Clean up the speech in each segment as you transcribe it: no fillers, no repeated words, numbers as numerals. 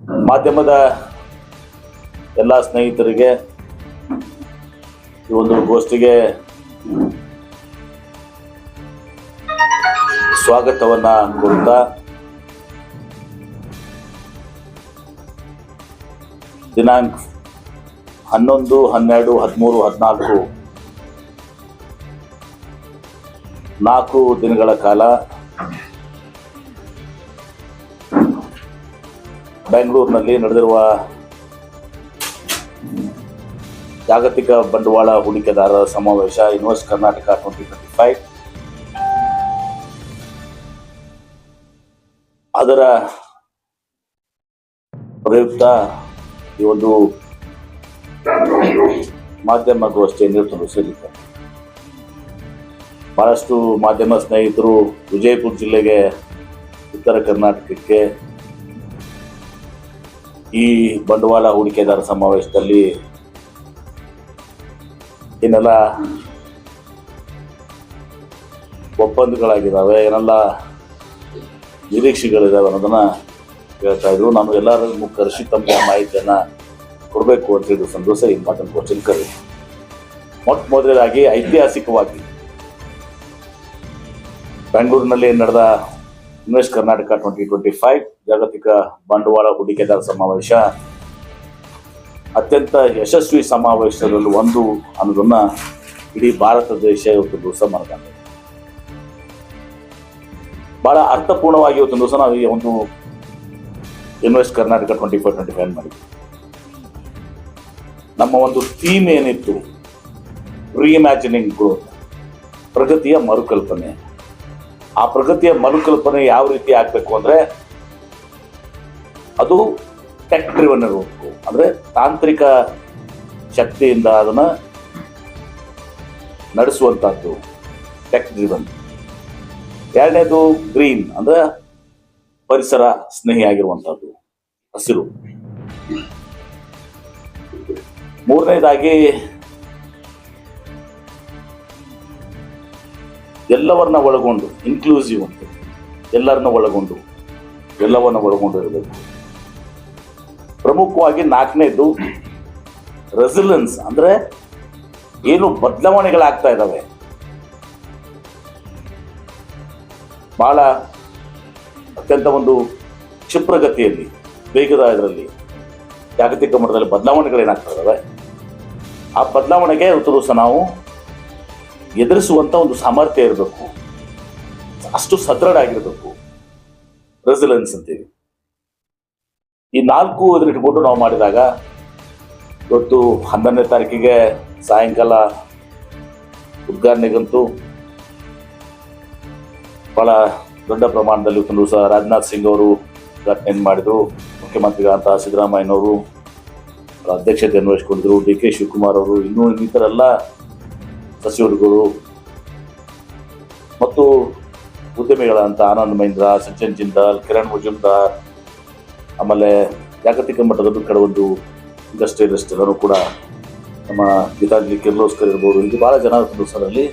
ಮಾಧ್ಯಮದ ಎಲ್ಲ ಸ್ನೇಹಿತರಿಗೆ ಈ ಒಂದು ಗೋಷ್ಠಿಗೆ ಸ್ವಾಗತವನ್ನ ಕೋರುತ್ತಾ ದಿನಾಂಕ 11, 12, 13, 14 4 ದಿನಗಳ ಕಾಲ ಬೆಂಗಳೂರಿನಲ್ಲಿ ನಡೆದಿರುವ ಜಾಗತಿಕ ಬಂಡವಾಳ ಹೂಡಿಕೆದಾರರ ಸಮಾವೇಶ ಇನ್ವೆಸ್ಟ್ ಕರ್ನಾಟಕ 2025 ಅದರ ಪ್ರಯುಕ್ತ ಈ ಒಂದು ಮಾಧ್ಯಮ ಗೋಷ್ಠಿಯನ್ನು ನಡೆಸಲಿದ್ದಾರೆ. ಬಹಳಷ್ಟು ಮಾಧ್ಯಮ ಸ್ನೇಹಿತರು ವಿಜಯಪುರ ಜಿಲ್ಲೆಗೆ, ಉತ್ತರ ಕರ್ನಾಟಕಕ್ಕೆ ಈ ಬಂಡವಾಳ ಹೂಡಿಕೆದಾರ ಸಮಾವೇಶದಲ್ಲಿ ಏನೆಲ್ಲ ಒಪ್ಪಂದಗಳಾಗಿದ್ದಾವೆ, ಏನೆಲ್ಲ ನಿರೀಕ್ಷೆಗಳಿದ್ದಾವೆ ಅನ್ನೋದನ್ನ ಹೇಳ್ತಾ ಇದ್ರು. ನಾನು ಎಲ್ಲರನ್ನು ಕರೆಸಿ ತಮಗೆ ಮಾಹಿತಿಯನ್ನು ಕೊಡಬೇಕು ಅಂತ ಹೇಳಿದ್ರು ಸಂತೋಷ ಈ ಮಾತನ್ನು ಕ್ವಶನ್ ಕರೆ. ಮೊಟ್ಟ ಮೊದಲನೇದಾಗಿ ಐತಿಹಾಸಿಕವಾಗಿ ಬೆಂಗಳೂರಿನಲ್ಲಿ ನಡೆದ ಇನ್ವೆಸ್ಟ್ ಕರ್ನಾಟಕ 2025 ಜಾಗತಿಕ ಬಂಡವಾಳ ಹೂಡಿಕೆದಾರ ಸಮಾವೇಶ ಅತ್ಯಂತ ಯಶಸ್ವಿ ಸಮಾವೇಶದಲ್ಲಿ ಒಂದು ಅನ್ನೋದನ್ನ ಇಡೀ ಭಾರತ ದೇಶ ಇವತ್ತು ದಿವಸ ಮನಗಂಡಿದೆ. ಬಹಳ ಅರ್ಥಪೂರ್ಣವಾಗಿ ಇವತ್ತು ದಿವಸ ನಾವು ಈ ಒಂದು ಇನ್ವೆಸ್ಟ್ ಕರ್ನಾಟಕ 2025 ಮಾಡಿದ್ವಿ. ನಮ್ಮ ಒಂದು ಥೀಮ್ ಏನಿತ್ತು, ರೀಇಮ್ಯಾಜಿನಿಂಗ್ ಗ್ರೋತ್, ಪ್ರಗತಿಯ ಮರುಕಲ್ಪನೆ. ಆ ಪ್ರಗತಿಯ ಮರುಕಲ್ಪನೆ ಯಾವ ರೀತಿ ಆಗಬೇಕು ಅಂದ್ರೆ ಅದು ಟೆಕ್ ಡ್ರಿವನ್ ಇರಬೇಕು, ಅಂದ್ರೆ ತಾಂತ್ರಿಕ ಶಕ್ತಿಯಿಂದ ಅದನ್ನ ನಡೆಸುವಂತಹದ್ದು ಟೆಕ್ ಡ್ರಿವನ್. ಎರಡನೇದು ಗ್ರೀನ್, ಅಂದ್ರೆ ಪರಿಸರ ಸ್ನೇಹಿ ಆಗಿರುವಂತಹದ್ದು, ಹಸಿರು. ಮೂರನೇದಾಗಿ ಎಲ್ಲವನ್ನ ಒಳಗೊಂಡು, ಇನ್ಕ್ಲೂಸಿವ್ ಅಂತ, ಎಲ್ಲರನ್ನ ಒಳಗೊಂಡು, ಎಲ್ಲವನ್ನ ಒಳಗೊಂಡು ಇರಬೇಕು. ಪ್ರಮುಖವಾಗಿ ನಾಲ್ಕನೇದು ರೆಸಿಲೆನ್ಸ್, ಅಂದ್ರೆ ಏನು ಬದಲಾವಣೆಗಳಾಗ್ತಾ ಇದ್ದಾವೆ, ಬಹಳ ಅತ್ಯಂತ ಒಂದು ಕ್ಷಿಪ್ರಗತಿಯಲ್ಲಿ, ವೇಗದ ಇದರಲ್ಲಿ ಜಾಗತಿಕ ಮಟ್ಟದಲ್ಲಿ ಬದಲಾವಣೆಗಳೇನಾಗ್ತಾ ಇದ್ದಾವೆ, ಆ ಬದಲಾವಣೆಗೆ ಇವತ್ತು ನಾವು ಎದುರಿಸುವಂತ ಒಂದು ಸಾಮರ್ಥ್ಯ ಇರಬೇಕು, ಅಷ್ಟು ಸದೃಢ ಆಗಿರಬೇಕು, ರೆಸಿಲೆನ್ಸ್ ಅಂತೀವಿ. ಈ 4 ಇಟ್ಕೊಂಡು ನಾವು ಮಾಡಿದಾಗ ಇವತ್ತು 11ನೇ ತಾರೀಕಿಗೆ ಸಾಯಂಕಾಲ ಉದ್ಘಾಟನೆಗಂತೂ ಬಹಳ ದೊಡ್ಡ ಪ್ರಮಾಣದಲ್ಲಿ ಇವತ್ತು ದಿವಸ ರಾಜನಾಥ್ ಸಿಂಗ್ ಅವರು ಉದ್ಘಾಟನೆ ಮಾಡಿದ್ರು. ಮುಖ್ಯಮಂತ್ರಿಗಳಂತ ಸಿದ್ದರಾಮಯ್ಯನವರು ಅಧ್ಯಕ್ಷತೆಯನ್ನು ವಹಿಸಿಕೊಂಡಿದ್ರು. ಡಿ ಕೆ ಶಿವಕುಮಾರ್ ಅವರು, ಇನ್ನೂ ಇನ್ನಿತರೆಲ್ಲ ಸಚಿವರುಗಳು ಮತ್ತು ಉದ್ಯಮಿಗಳಂತ ಆನಂದ್ ಮಹೀಂದ್ರ, ಸಚಿನ್ ಜಿಂದಾಲ್, ಕಿರಣ್ ಮುಜುಮ್ದಾರ್, ಆಮೇಲೆ ಜಾಗತಿಕ ಮಟ್ಟದಲ್ಲೂ ಕೆಲವೊಂದು ಇಂಡಸ್ಟ್ರಿಯಲಿಸ್ಟ್ ಎಲ್ಲರೂ ಕೂಡ, ನಮ್ಮ ಗೀತಾಂಜಲಿ ಕಿರ್ಲೋಸ್ಕರ್ ಇರ್ಬೋದು, ಇದು ಬಹಳ ಜನ ದಿವಸದಲ್ಲಿ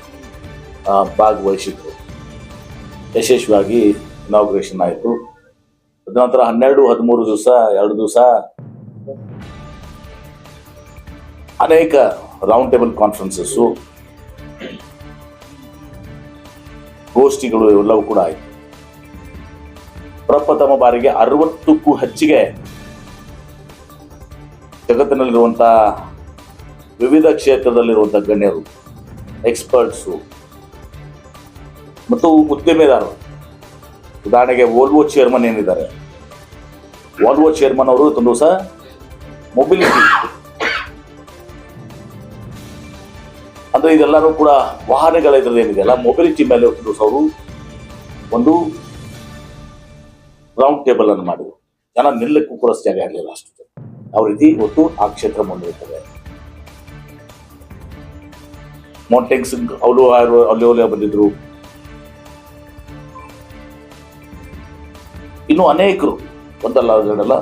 ಭಾಗವಹಿಸಿದ್ರು. ಯಶಸ್ವಿಯಾಗಿ ಇನಾಗ್ರೇಷನ್ ಆಯಿತು. ತದನಂತರ 12, 13 ದಿವಸ, 2 ದಿವಸ ಅನೇಕ ರೌಂಡ್ ಟೇಬಲ್ ಕಾನ್ಫರೆನ್ಸಸ್ಸು, ಗೋಷ್ಠಿಗಳು ಎಲ್ಲವೂ ಕೂಡ ಆಯಿತು. ಪ್ರಪ್ರಥಮ ಬಾರಿಗೆ 60ಕ್ಕೂ ಹೆಚ್ಚಿಗೆ ಜಗತ್ತಿನಲ್ಲಿರುವಂತಹ ವಿವಿಧ ಕ್ಷೇತ್ರದಲ್ಲಿರುವಂತಹ ಗಣ್ಯರು, ಎಕ್ಸ್ಪರ್ಟ್ಸು ಮತ್ತು ಉದ್ಯಮಿದಾರರು. ಉದಾಹರಣೆಗೆ ವೋಲ್ವೋ ಚೇರ್ಮನ್ ಏನಿದ್ದಾರೆ, ವೋಲ್ವೋ ಚೇರ್ಮನ್ ಅವರು ಒಂದು ದಿವಸ ಮೊಬಿಲಿಟಿ ಅಂದ್ರೆ ಇದೆಲ್ಲರೂ ಕೂಡ ವಾಹನಗಳ ಇದ್ರದ್ದೇನಿದೆಯಲ್ಲ, ಮೊಬಿಲಿಟಿ ಮೇಲೆ ಒಂದು ದಿವಸ ಅವರು ಒಂದು ರೌಂಡ್ ಟೇಬಲ್ ಅನ್ನು ಮಾಡಿದ್ರು. ಜನ ನಿಲ್ಲಕ್ಕೂ ಕೂಡ ಜಾಗ ಆಗಲಿಲ್ಲ, ಅಷ್ಟು ಯಾವ ರೀತಿ ಇವತ್ತು ಆ ಕ್ಷೇತ್ರ ಮುಂದಿರುತ್ತದೆ. ಮೌಂಟೇನ್ ಸಿಂಗ್ ಅಲ್ಲಿ ಬಂದಿದ್ರು. ಇನ್ನು ಅನೇಕರು, ಒಂದಲ್ಲ ಎರಡಲ್ಲ,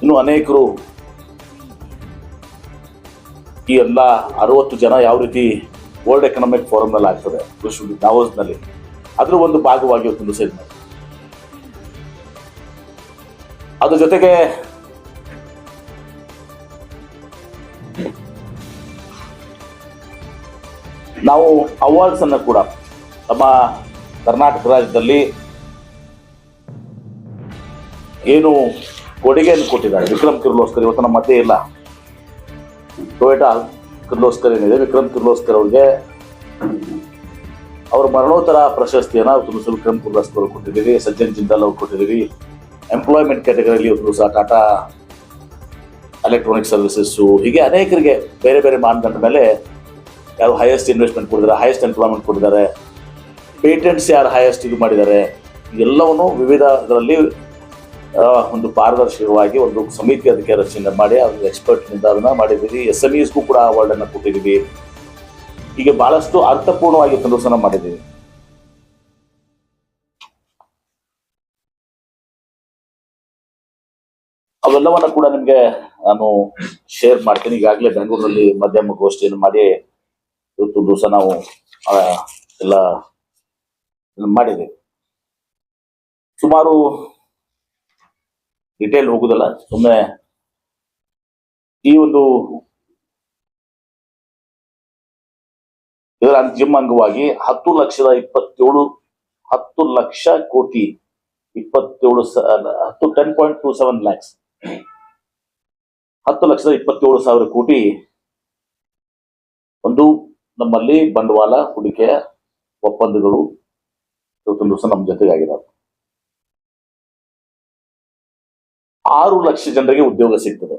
ಇನ್ನು ಅನೇಕರು ಈ ಎಲ್ಲ 60 ಜನ ಯಾವ ರೀತಿ ವರ್ಲ್ಡ್ ಎಕನಾಮಿಕ್ ಫೋರಮ್ನಲ್ಲಿ ಆಗ್ತದೆ ದಾವೋಸ್ನಲ್ಲಿ, ಅದ್ರ ಒಂದು ಭಾಗವಾಗಿ ಇವತ್ತು ಡಿಸೈಡ್ ಮಾಡಿ ಅದ್ರ ಜೊತೆಗೆ ನಾವು ಅವಾರ್ಡ್ಸ್ ಅನ್ನು ಕೂಡ ನಮ್ಮ ಕರ್ನಾಟಕ ರಾಜ್ಯದಲ್ಲಿ ಏನು ಕೊಡುಗೆಯನ್ನು ಕೊಟ್ಟಿದ್ದಾರೆ. ವಿಕ್ರಮ್ ಕಿರ್ಲೋಸ್ಕರ್ ಇವತ್ತು ನಮ್ಮ ಮಧ್ಯೆ ಇಲ್ಲ. ಟೊಯೋಟಾ ಕಿರ್ಲೋಸ್ಕರ್ ಏನಿದೆ, ವಿಕ್ರಮ್ ಕಿರ್ಲೋಸ್ಕರ್ ಅವ್ರಿಗೆ ಅವ್ರ ಮರಣೋತ್ತರ ಪ್ರಶಸ್ತಿಯನ್ನು ಇವತ್ತು ವಿಕ್ರಮ್ ಕಿರ್ಲೋಸ್ಕರ್ ಅವ್ರು ಕೊಟ್ಟಿದ್ದೀವಿ. ಸಜ್ಜನ್ ಜಿಂದಾಲ್ ಅವ್ರು ಕೊಟ್ಟಿದ್ದೀವಿ. ಎಂಪ್ಲಾಯ್ಮೆಂಟ್ ಕ್ಯಾಟಗರಿಯಲ್ಲಿ ಇವತ್ತು ಸಹ ಟಾಟಾ ಎಲೆಕ್ಟ್ರಾನಿಕ್ ಸರ್ವಿಸಸ್ಸು, ಹೀಗೆ ಅನೇಕರಿಗೆ ಬೇರೆ ಬೇರೆ ಮಾನದಂಡ ಮೇಲೆ ಯಾರು ಹೈಯೆಸ್ಟ್ ಇನ್ವೆಸ್ಟ್ಮೆಂಟ್ ಕೊಟ್ಟಿದ್ದಾರೆ, ಹೈಯೆಸ್ಟ್ ಎಂಪ್ಲಾಯ್ಮೆಂಟ್ ಕೊಟ್ಟಿದ್ದಾರೆ, ಪೇಟೆಂಟ್ಸ್ ಯಾರು ಹೈಯೆಸ್ಟ್ ಇದು ಮಾಡಿದ್ದಾರೆ, ಎಲ್ಲವನ್ನು ವಿವಿಧ ಇದರಲ್ಲಿ ಒಂದು ಪಾರದರ್ಶಕವಾಗಿ ಒಂದು ಸಮಿತಿ ಅದಕ್ಕೆ ರಚನೆ ಮಾಡಿ ಅದನ್ನು ಎಕ್ಸ್ಪರ್ಟ್ನಿಂದ ಅದನ್ನು ಮಾಡಿದ್ದೀವಿ. SMEಸ್ಗೂ ಕೂಡ ಅವಾರ್ಡನ್ನು ಕೊಟ್ಟಿದ್ದೀವಿ. ಹೀಗೆ ಬಹಳಷ್ಟು ಅರ್ಥಪೂರ್ಣವಾಗಿ ಪ್ರದರ್ಶನ ಮಾಡಿದ್ದೀವಿ. ಅವೆಲ್ಲವನ್ನ ಕೂಡ ನಿಮಗೆ ನಾನು ಶೇರ್ ಮಾಡ್ತೀನಿ. ಈಗಾಗಲೇ ಬೆಂಗಳೂರಲ್ಲಿ ಮಾಧ್ಯಮ ಗೋಷ್ಠಿಯನ್ನು ಮಾಡಿ ಇವತ್ತು ದಿವಸ ನಾವು ಎಲ್ಲ ಮಾಡಿದ್ದೀವಿ. ಸುಮಾರು ಡಿಟೇಲ್ ಹೋಗುದಲ್ಲ, ಸುಮ್ಮನೆ ಈ ಒಂದು ಇದರ ಅಂತಿಮ ಅಂಗವಾಗಿ 10 ಲಕ್ಷ ಕೋಟಿ 10.27 ಲ್ಯಾಕ್ಸ್ 10,27,000 ಕೋಟಿ ಒಂದು ನಮ್ಮಲ್ಲಿ ಬಂಡವಾಳ ಹೂಡಿಕೆಯ ಒಪ್ಪಂದಗಳು ಇವತ್ತೊಂದು ದಿವಸ ನಮ್ಮ ಜೊತೆಗಾಗಿದ್ದಾವೆ. 6 ಲಕ್ಷ ಜನರಿಗೆ ಉದ್ಯೋಗ ಸಿಗ್ತದೆ.